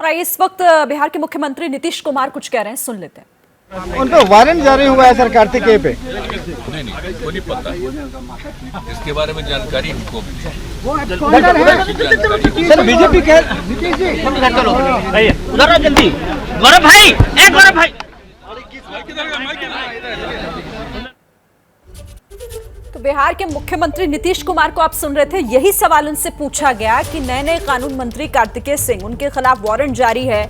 और आइए इस वक्त बिहार के मुख्यमंत्री नीतीश कुमार कुछ कह रहे हैं, सुन लेते हैं। उनका वारंट जारी हुआ है सर कार्तिकेय पे। नहीं को नहीं पता, इसके बारे में जानकारी हमको सर बीजेपी कह उधर जल्दी गौरव भाई, गौरव भाई। तो बिहार के मुख्यमंत्री नीतीश कुमार को आप सुन रहे थे, यही सवाल उनसे पूछा गया कि नए कानून मंत्री कार्तिकेय सिंह, उनके खिलाफ वारंट जारी है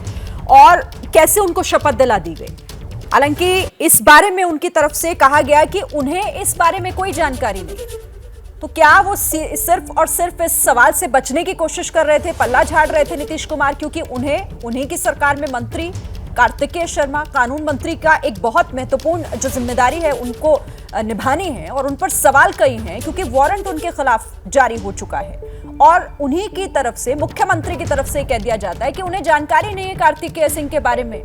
और कैसे उनको शपथ दिला दी गई। हालांकि इस बारे में उनकी तरफ से कहा गया कि उन्हें इस बारे में कोई जानकारी नहीं। तो क्या वो सिर्फ और सिर्फ इस सवाल से बचने की कोशिश कर रहे थे, पल्ला झाड़ रहे थे नीतीश कुमार, क्योंकि उन्हीं की सरकार में मंत्री कार्तिकेय शर्मा कानून मंत्री का एक बहुत महत्वपूर्ण जो जिम्मेदारी है उनको निभानी है और उन पर सवाल कई हैं, क्योंकि वारंट उनके खिलाफ जारी हो चुका है और उन्हीं की तरफ से, मुख्यमंत्री की तरफ से कह दिया जाता है कि उन्हें जानकारी नहीं है कार्तिकेय सिंह के बारे में।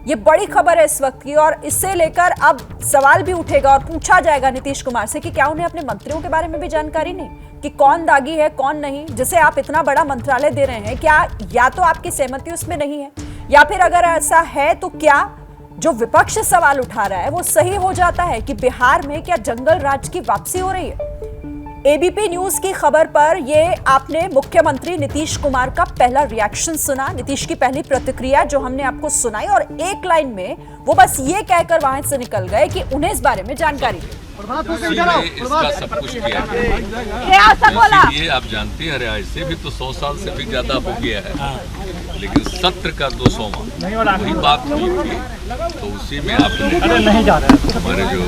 ये बड़ी खबर है इस वक्त की और इससे लेकर अब सवाल भी उठेगा और पूछा जाएगा नीतीश कुमार से कि क्या उन्हें अपने मंत्रियों के बारे में भी जानकारी नहीं, कि कौन दागी है कौन नहीं, जिसे आप इतना बड़ा मंत्रालय दे रहे हैं। क्या या तो आपकी सहमति उसमें नहीं है, या फिर अगर ऐसा है तो क्या जो विपक्ष सवाल उठा रहा है वो सही हो जाता है कि बिहार में क्या जंगल राज की वापसी हो रही है। एबीपी न्यूज की खबर पर ये आपने मुख्यमंत्री नीतीश कुमार का पहला रिएक्शन सुना, नीतीश की पहली प्रतिक्रिया जो हमने आपको सुनाई, और एक लाइन में वो बस ये कहकर वहां से निकल गए कि उन्हें इस बारे में जानकारी थी। इसका सब कुछ किया ये आप जानते हैं, अरे ऐसे भी तो 100 साल से भी ज्यादा हो गया है, लेकिन सत्र का 200वां वही बात हुई थी, तो उसी में आपने नहीं जा रहा है हमारे जो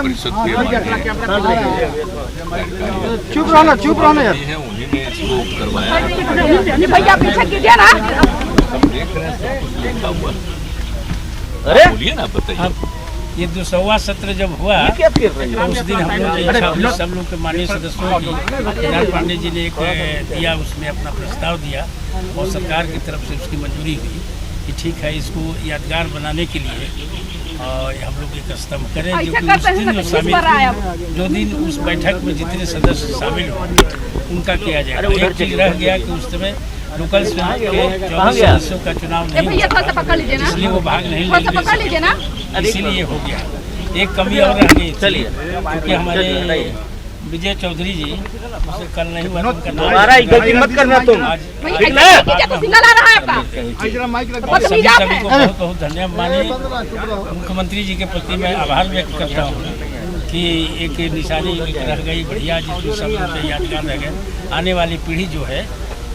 परिषद के चुप रहना यार, उन्हीं ने इसको करवाया। भैया पीछे कीजिए ना, सब देख रहे हैं, सब कुछ लिखा हुआ। अरे बोलिए ना, बताइए। ये 200वां सत्र जब हुआ तो उस दिन हम लोग सब लोग के माननीय सदस्यों की केदार पांडे जी ने एक दिया, उसमें अपना प्रस्ताव दिया और सरकार की तरफ से उसकी मंजूरी हुई कि ठीक है, इसको यादगार बनाने के लिए और हम लोग एक स्तंभ करें जो कि उस दिन जो शामिल, जो दिन उस बैठक में जितने सदस्य शामिल हुए उनका किया जाएगा। एक चीज रह गया कि उस समय लोकल के 14 सदस्यों का चुनाव नहीं हुआ, इसलिए वो भाग नहीं ले, इसीलिए हो गया। एक कमी और रह गई, चलिए, क्योंकि हमारे विजय चौधरी जी उसे कल नहीं हुआ, उनका नाम मत करना तुम। सभी को बहुत बहुत धन्यवाद। माननीय मुख्यमंत्री जी के प्रति मैं आभार व्यक्त करता हूँ कि एक निशानी रह गई बढ़िया, जिसमें सब लोग यादगार रह गए। आने वाली पीढ़ी जो है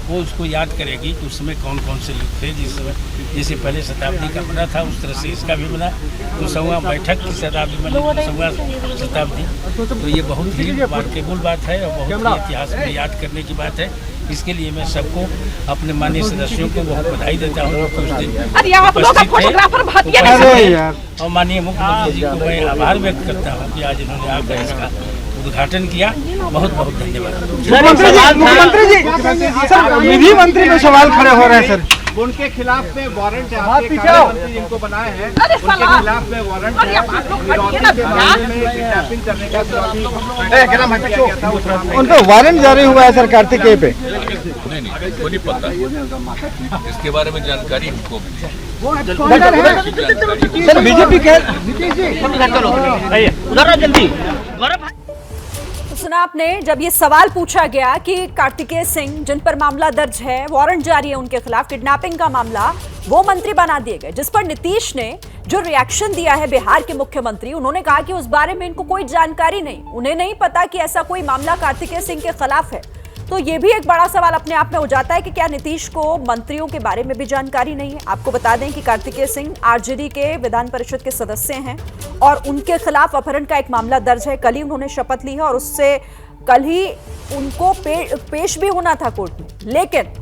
वो उसको याद करेगी कि उस समय कौन कौन से युग थे, जिस समय जैसे पहले शताब्दी का बना था उस तरह से इसका भी बना, 200वां बैठक की शताब्दी बनी, 200वां शताब्दी। तो ये बहुत ही मार्केबल बात है और बहुत ही इतिहास में याद करने की बात है। इसके लिए मैं सबको, अपने माननीय सदस्यों को बहुत बधाई देता हूँ उस दिन और माननीय मुख्यमंत्री जी को मैं आभार व्यक्त करता हूँ कि आज इन्होंने आकर इसका उद्घाटन किया। बहुत बहुत धन्यवाद। मुख्यमंत्री जी सर, विधि मंत्री में सवाल खड़े हो रहे हैं सर, उनके खिलाफ में वारंट है, आपके मंत्री जिनको बनाए हैं उनके खिलाफ में वारंट है, किडनैपिंग करने का। उनका वारंट जारी हुआ है सर कार्तिकेय पे। नहीं को नहीं पता, इसके बारे में जानकारी हमको सर बीजेपी कह उधर जल्दी गौरव भाई। सुना आपने, जब ये सवाल पूछा गया कि कार्तिकेय सिंह जिन पर मामला दर्ज है, वारंट जारी है उनके खिलाफ, किडनैपिंग का मामला, वो मंत्री बना दिए गए, जिस पर नीतीश ने जो रिएक्शन दिया है, बिहार के मुख्यमंत्री, उन्होंने कहा कि उस बारे में इनको कोई जानकारी नहीं, उन्हें नहीं पता कि ऐसा कोई मामला कार्तिकेय सिंह के खिलाफ है। तो ये भी एक बड़ा सवाल अपने आप में हो जाता है कि क्या नीतीश को मंत्रियों के बारे में भी जानकारी नहीं है। आपको बता दें कि कार्तिकेय सिंह आरजेडी के विधान परिषद के सदस्य हैं और उनके खिलाफ अपहरण का एक मामला दर्ज है। कल ही उन्होंने शपथ ली है और उससे कल ही उनको पेश भी होना था कोर्ट में, लेकिन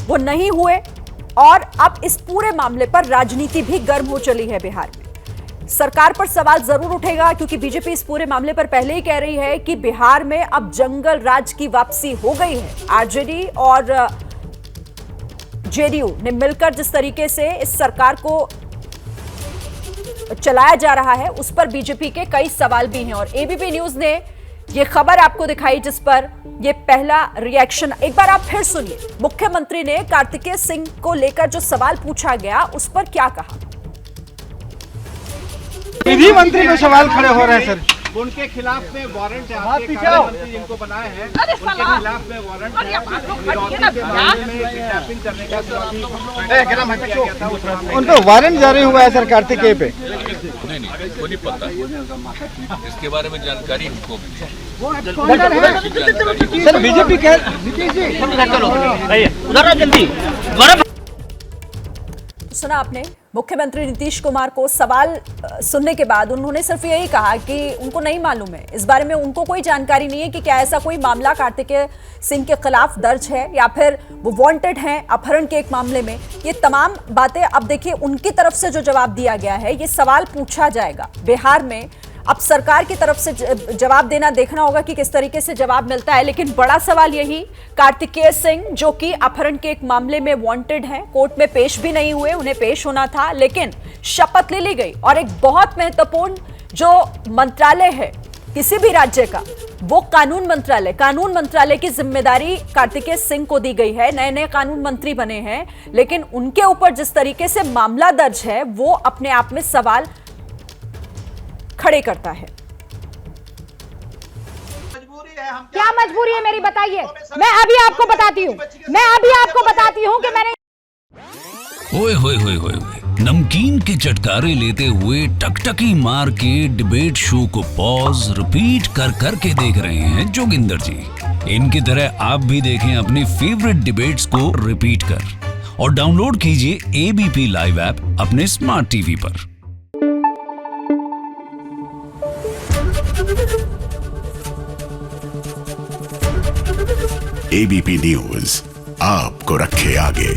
वो नहीं हुए और अब इस पूरे मामले पर राजनीति भी गर्म हो चली है बिहार में। सरकार पर सवाल जरूर उठेगा, क्योंकि बीजेपी इस पूरे मामले पर पहले ही कह रही है कि बिहार में अब जंगल राज की वापसी हो गई है। आरजेडी और जेडीयू ने मिलकर जिस तरीके से इस सरकार को चलाया जा रहा है, उस पर बीजेपी के कई सवाल भी हैं और एबीपी न्यूज ने ये खबर आपको दिखाई जिस पर ये पहला रिएक्शन एक बार आप फिर सुनिए। मुख्यमंत्री ने कार्तिकेय सिंह को लेकर जो सवाल पूछा गया उस पर क्या कहा। विधि मंत्री पे सवाल खड़े हो रहे हैं सर। उनके खिलाफ में वारंट है, आपके मंत्री जिनको बनाए हैं उनके खिलाफ में वारंट है। किडनैपिंग करने का उनको वारंट जारी हुआ है सर कार्तिकेय पे। नहीं को नहीं पता, इसके बारे में जानकारी हमको सर बीजेपी कह उधर जल्दी गौरव सुना आपने मुख्यमंत्री नीतीश कुमार को सवाल सुनने के बाद उन्होंने सिर्फ यही कहा कि उनको नहीं मालूम है, इस बारे में उनको कोई जानकारी नहीं है कि क्या ऐसा कोई मामला कार्तिकेय सिंह के खिलाफ दर्ज है या फिर वो वांटेड हैं अपहरण के एक मामले में। ये तमाम बातें अब देखिए उनकी तरफ से जो जवाब दिया गया है, ये सवाल पूछा जाएगा बिहार में। अब सरकार की तरफ से जवाब देना देखना होगा कि किस तरीके से जवाब मिलता है। लेकिन बड़ा सवाल यही, कार्तिकेय सिंह जो कि अपहरण के एक मामले में वांटेड हैं, कोर्ट में पेश भी नहीं हुए, उन्हें पेश होना था लेकिन शपथ ले ली गई। और एक बहुत महत्वपूर्ण जो मंत्रालय है किसी भी राज्य का, वो कानून मंत्रालय की जिम्मेदारी कार्तिकेय सिंह को दी गई है। नए नए कानून मंत्री बने हैं, लेकिन उनके ऊपर जिस तरीके से मामला दर्ज है वो अपने आप में सवाल खड़े करता है। क्या मजबूरी है मेरी बताइए। मैं अभी आपको बताती हूँ कि मैंने ओए होए होए होए नमकीन के चटकारे लेते हुए टकटकी मार के डिबेट शो को पॉज रिपीट कर करके देख रहे हैं जोगिंदर जी। इनकी तरह आप भी देखें अपनी फेवरेट डिबेट्स को रिपीट कर और डाउनलोड कीजिए एबीपी लाइव ऐप अपने स्मार्ट टीवी पर। एबीपी न्यूज आपको रखे आगे।